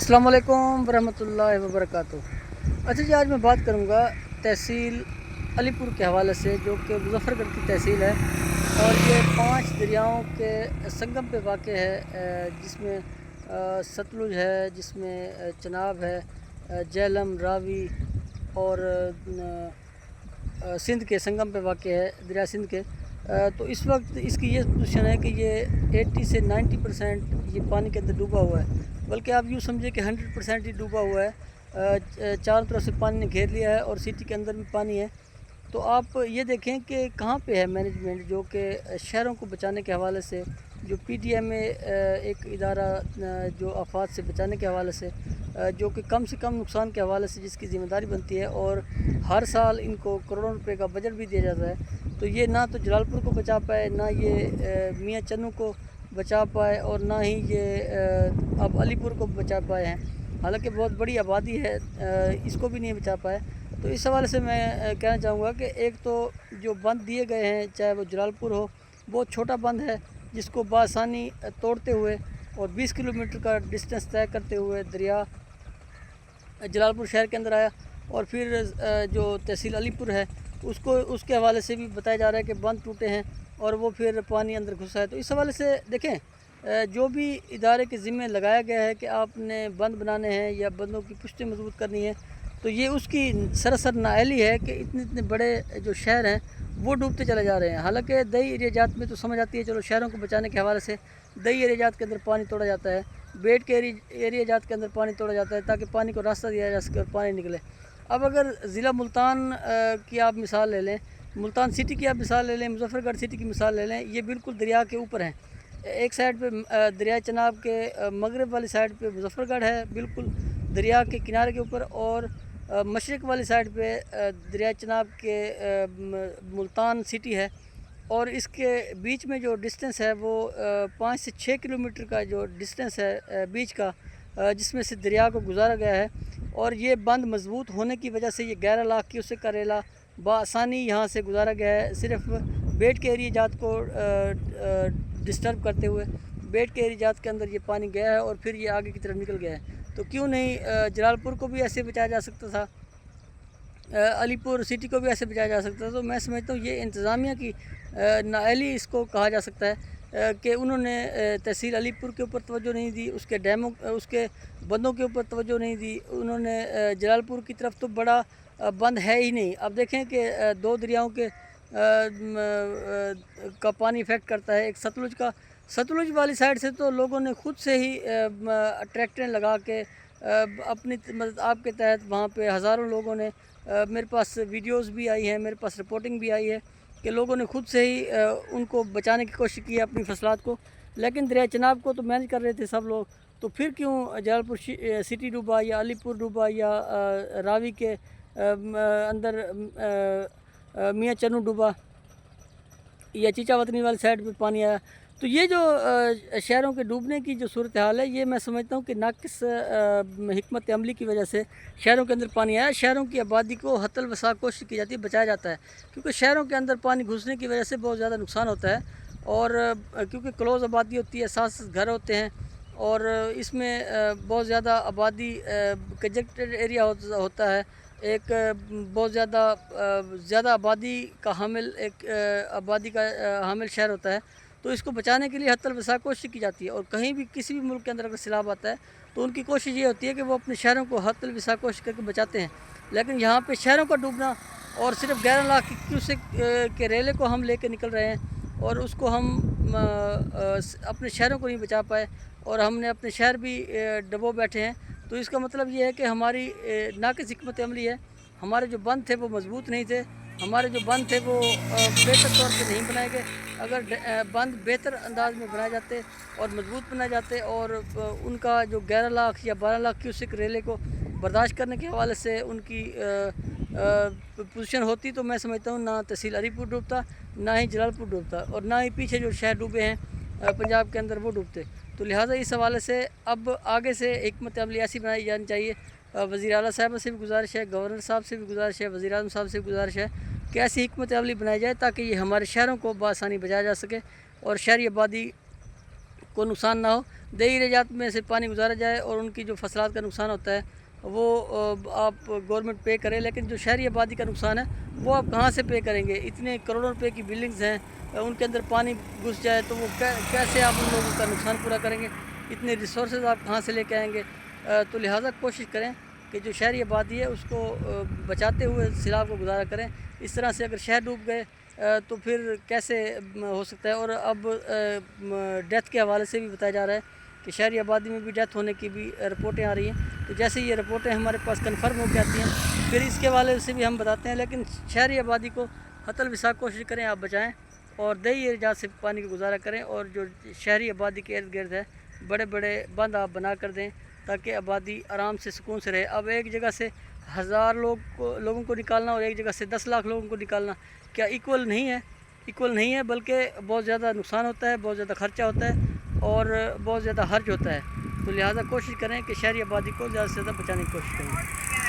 अस्सलाम वालेकुम वरहमतुल्लाहि वबरकातुहू। अच्छा जी, आज मैं बात करूँगा तहसील अलीपुर के हवाले से, जो कि मुज़फ़्फ़रगढ़ की तहसील है और ये 5 दरियाओं के संगम पे वाक़ है, जिसमें सतलुज है, जिसमें चनाब है, झेलम, रावी और सिंध के संगम पे वाक़ है, दरिया सिंध के। तो इस वक्त इसकी ये पोजीशन है कि ये 80 से 90% ये पानी के अंदर डूबा हुआ है, बल्कि आप यूँ समझिए कि 100% ही डूबा हुआ है। चारों तरफ से पानी ने घेर लिया है और सिटी के अंदर भी पानी है। तो आप ये देखें कि कहाँ पे है मैनेजमेंट, जो कि शहरों को बचाने के हवाले से, जो पीडीएमए एक इदारा जो आफात से बचाने के हवाले से, जो कि कम से कम नुकसान के हवाले से जिसकी ज़िम्मेदारी बनती है, और हर साल इनको करोड़ों रुपए का बजट भी दिया जाता है। तो ये ना तो जलालपुर को बचा पाए, ना ये मियाँ चन्नू को बचा पाए, और ना ही ये अब अलीपुर को बचा पाए हैं। हालांकि बहुत बड़ी आबादी है, इसको भी नहीं बचा पाए। तो इस हवाले से मैं कहना चाहूँगा कि एक तो जो बंद दिए गए हैं, चाहे वो जलालपुर हो, बहुत छोटा बंद है, जिसको बआसानी तोड़ते हुए और 20 किलोमीटर का डिस्टेंस तय करते हुए दरिया जलालपुर शहर के अंदर आया। और फिर जो तहसील अलीपुर है, उसको उसके हवाले से भी बताया जा रहा है कि बंद टूटे हैं और वो फिर पानी अंदर घुसा है। तो इस हवाले से देखें, जो भी इदारे के ज़िम्मे लगाया गया है कि आपने बंद बनाने हैं या बंदों की पुष्टि मजबूत करनी है, तो ये उसकी सरासर नाअहली है कि इतने इतने बड़े जो शहर हैं वो डूबते चले जा रहे हैं। हालांकि दही एरियाजात में तो समझ आती है, चलो शहरों को बचाने के हवाले से दही एरियाजात के अंदर पानी तोड़ा जाता है, बेड के एरियाजात के अंदर पानी तोड़ा जाता है ताकि पानी को रास्ता दिया जा सके और पानी निकले। अब अगर ज़िला मुल्तान की आप मिसाल ले लें, मुल्तान सिटी की आप मिसाल ले लें, मुज़फ़्फ़रगढ़ सिटी की मिसाल ले लें, ये बिल्कुल दरिया के ऊपर हैं। एक साइड पे दरिया चनाब के मगरब वाली साइड पे मुज़फ़्फ़रगढ़ है, बिल्कुल दरिया के किनारे के ऊपर, और मशरक़ वाली साइड पे दरिया चनाब के मुल्तान सिटी है। और इसके बीच में जो डिस्टेंस है वो 5 से 6 किलोमीटर का जो डिस्टेंस है बीच का, जिसमें से दरिया को गुजारा गया है। और ये बंद मजबूत होने की वजह से ये 11 लाख क्यूसेक का रेला बआसानी यहाँ से गुजारा गया है, सिर्फ बेड के एरिया जात को डिस्टर्ब करते हुए। बेड के एरिया जात के अंदर ये पानी गया है और फिर ये आगे की तरफ निकल गया है। तो क्यों नहीं जलालपुर को भी ऐसे बचाया जा सकता था, अलीपुर सिटी को भी ऐसे बचाया जा सकता है। तो मैं समझता हूँ ये इंतज़ामिया की नाअहली इसको कहा जा सकता है, कि उन्होंने तहसील अलीपुर के ऊपर तवज्जो नहीं दी, उसके डैमों उसके बंदों के ऊपर तवज्जो नहीं दी। उन्होंने जलालपुर की तरफ तो बड़ा बंद है ही नहीं। अब देखें कि दो दरियाओं के का पानी इफ़ेक्ट करता है, एक सतलुज का। सतलुज वाली साइड से तो लोगों ने खुद से ही ट्रैक्टरें लगा के अपनी मदद आपके तहत वहाँ पे हज़ारों लोगों ने, मेरे पास वीडियोस भी आई हैं, मेरे पास रिपोर्टिंग भी आई है कि लोगों ने खुद से ही उनको बचाने की कोशिश की है अपनी फसलात को। लेकिन दरिया चनाब को तो मैनेज कर रहे थे सब लोग। तो फिर क्यों जलालपुर सिटी डूबा, या अलीपुर डूबा, या रावी के अंदर मियाँ चन्नू डूबा, या चीचा वतनी वाली साइड पे पानी आया। तो ये जो शहरों के डूबने की जो सूरत हाल है, ये मैं समझता हूँ कि नाक़िस हिकमत अमली की वजह से शहरों के अंदर पानी आया। शहरों की आबादी को हतल वसा कोशिश की जाती है, बचाया जाता है, क्योंकि शहरों के अंदर पानी घुसने की वजह से बहुत ज़्यादा नुकसान होता है। और क्योंकि क्लोज़ आबादी होती है, साथ साथ घर होते हैं, और इसमें बहुत ज़्यादा आबादी कंजक्टेड एरिया होता है। एक बहुत ज़्यादा आबादी का हामिल एक आबादी का हामिल शहर होता है। तो इसको बचाने के लिए हत्तल वसा कोशिश की जाती है। और कहीं भी किसी भी मुल्क के अंदर अगर सैलाब आता है तो उनकी कोशिश ये होती है कि वो अपने शहरों को हत्तल वसा कोशिश करके बचाते हैं। लेकिन यहाँ पे शहरों का डूबना, और सिर्फ 11 लाख क्यूसेक के रेले को हम लेके निकल रहे हैं, और उसको हम अपने शहरों को नहीं बचा पाए, और हमने अपने शहर भी डबो बैठे हैं। तो इसका मतलब ये है कि हमारी नाक़िस हिकमत अमली है। हमारे जो बंद थे वो मजबूत नहीं थे, हमारे जो बंद थे वो बेहतर तौर पे नहीं बनाए गए। अगर बंद बेहतर अंदाज में बनाए जाते और मजबूत बनाए जाते, और उनका जो 11 लाख या 12 लाख क्यूसेक रेले को बर्दाश्त करने के हवाले से उनकी पोजीशन होती, तो मैं समझता हूँ ना तहसील अलीपुर डूबता, ना ही जलालपुर डूबता, और ना ही पीछे जो शहर डूबे हैं पंजाब के अंदर वो डूबते। तो लिहाजा इस हवाले से अब आगे से हिकमत अमली ऐसी बनाई जानी चाहिए। वज़ीर आला साहब से भी गुजारिश है, गवर्नर साहब से भी गुजारिश है, वज़ीर आज़म साहब से भी गुजारिश है कि ऐसी हिकमत अमली बनाई जाए ताकि ये हमारे शहरों को बआसानी बचाया जा सके और शहरी आबादी کو نقصان نہ ہو، دیہی ایریات میں سے پانی گزارا جائے اور ان کی جو فصلات کا نقصان ہوتا ہے وہ آپ گورنمنٹ پے کرے، لیکن جو شہری آبادی کا نقصان ہے وہ آپ کہاں سے پے کریں گے؟ اتنے کروڑوں روپے کی بلڈنگز ہیں، ان کے اندر پانی گھس جائے تو وہ کیسے آپ ان لوگوں کا نقصان پورا کریں گے؟ اتنے ریسورسز آپ کہاں سے لے کے آئیں گے؟ تو لہٰذا کوشش کریں کہ جو شہری آبادی ہے اس کو بچاتے ہوئے سیلاب کو گزارا کریں۔ اس طرح سے اگر شہر ڈوب گئے تو پھر کیسے ہو سکتا ہے؟ اور اب ڈیتھ کے حوالے سے بھی بتایا جا رہا ہے کہ شہری آبادی میں بھی ڈیتھ ہونے کی بھی رپورٹیں آ رہی ہیں، تو جیسے یہ رپورٹیں ہمارے پاس کنفرم ہو کے آتی ہیں پھر اس کے حوالے سے بھی ہم بتاتے ہیں، لیکن شہری آبادی کو حتی الوسع کوشش کریں آپ بچائیں اور دیہی ایریات سے پانی کا گزارا کریں، اور جو شہری آبادی کے ارد گرد ہے بڑے بڑے بند آپ بنا کر دیں تاکہ آبادی آرام سے سکون سے رہے۔ اب ایک جگہ سے 1000 لوگوں کو نکالنا اور ایک جگہ سے 10 لاکھ لوگوں کو نکالنا کیا ایکول نہیں ہے، بلکہ بہت زیادہ نقصان ہوتا ہے، بہت زیادہ خرچہ ہوتا ہے اور بہت زیادہ حرج ہوتا ہے۔ تو لہٰذا کوشش کریں کہ شہری آبادی کو زیادہ سے زیادہ بچانے کی کوشش کریں۔